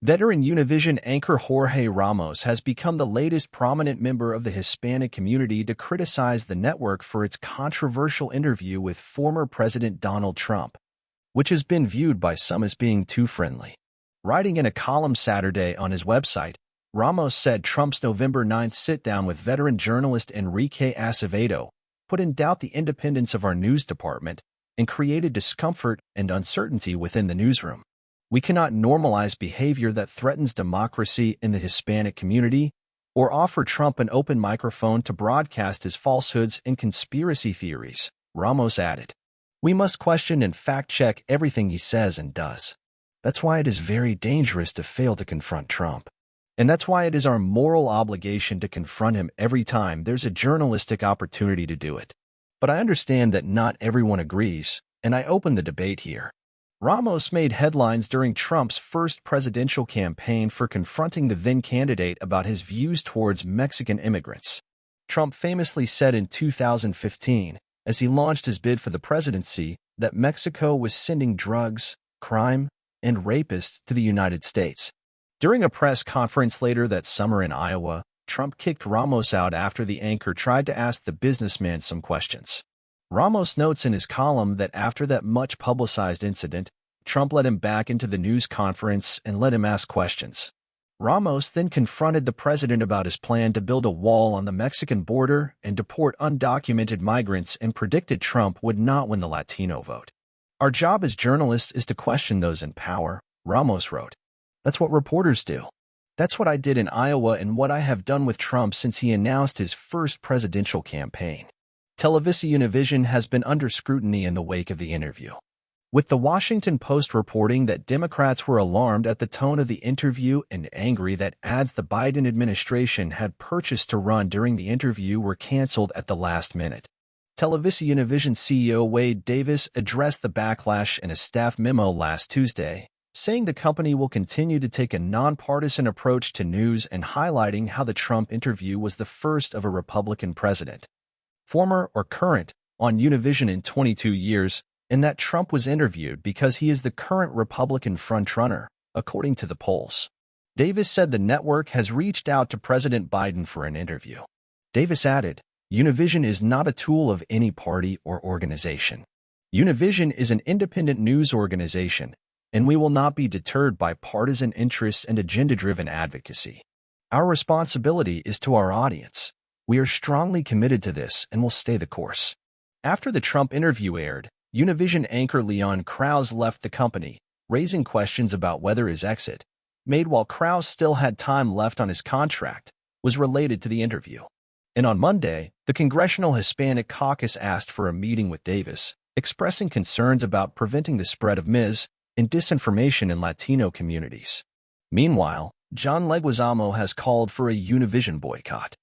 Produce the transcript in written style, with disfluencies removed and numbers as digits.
Veteran Univision anchor Jorge Ramos has become the latest prominent member of the Hispanic community to criticize the network for its controversial interview with former President Donald Trump, which has been viewed by some as being too friendly. Writing in a column Saturday on his website, Ramos said Trump's November 9th sit-down with veteran journalist Enrique Acevedo put in doubt the independence of our news department and created discomfort and uncertainty within the newsroom. We cannot normalize behavior that threatens democracy in the Hispanic community or offer Trump an open microphone to broadcast his falsehoods and conspiracy theories, Ramos added. We must question and fact-check everything he says and does. That's why it is very dangerous to fail to confront Trump. And that's why it is our moral obligation to confront him every time there's a journalistic opportunity to do it. But I understand that not everyone agrees, and I open the debate here. Ramos made headlines during Trump's first presidential campaign for confronting the then-candidate about his views towards Mexican immigrants. Trump famously said in 2015, as he launched his bid for the presidency, that Mexico was sending drugs, crime, and rapists to the United States. During a press conference later that summer in Iowa, Trump kicked Ramos out after the anchor tried to ask the businessman some questions. Ramos notes in his column that after that much-publicized incident, Trump let him back into the news conference and let him ask questions. Ramos then confronted the president about his plan to build a wall on the Mexican border and deport undocumented migrants and predicted Trump would not win the Latino vote. Our job as journalists is to question those in power, Ramos wrote. That's what reporters do. That's what I did in Iowa and what I have done with Trump since he announced his first presidential campaign. Univision has been under scrutiny in the wake of the interview, with the Washington Post reporting that Democrats were alarmed at the tone of the interview and angry that ads the Biden administration had purchased to run during the interview were canceled at the last minute. Univision CEO Wade Davis addressed the backlash in a staff memo last Tuesday, saying the company will continue to take a nonpartisan approach to news and highlighting how the Trump interview was the first of a Republican president, former or current, on Univision in 22 years, and that Trump was interviewed because he is the current Republican frontrunner, according to the polls. Davis said the network has reached out to President Biden for an interview. Davis added, Univision is not a tool of any party or organization. Univision is an independent news organization, and we will not be deterred by partisan interests and agenda-driven advocacy. Our responsibility is to our audience. We are strongly committed to this and will stay the course. After the Trump interview aired, Univision anchor Leon Krause left the company, raising questions about whether his exit, made while Krause still had time left on his contract, was related to the interview. And on Monday, the Congressional Hispanic Caucus asked for a meeting with Davis, expressing concerns about preventing the spread of mis- and disinformation in Latino communities. Meanwhile, John Leguizamo has called for a Univision boycott.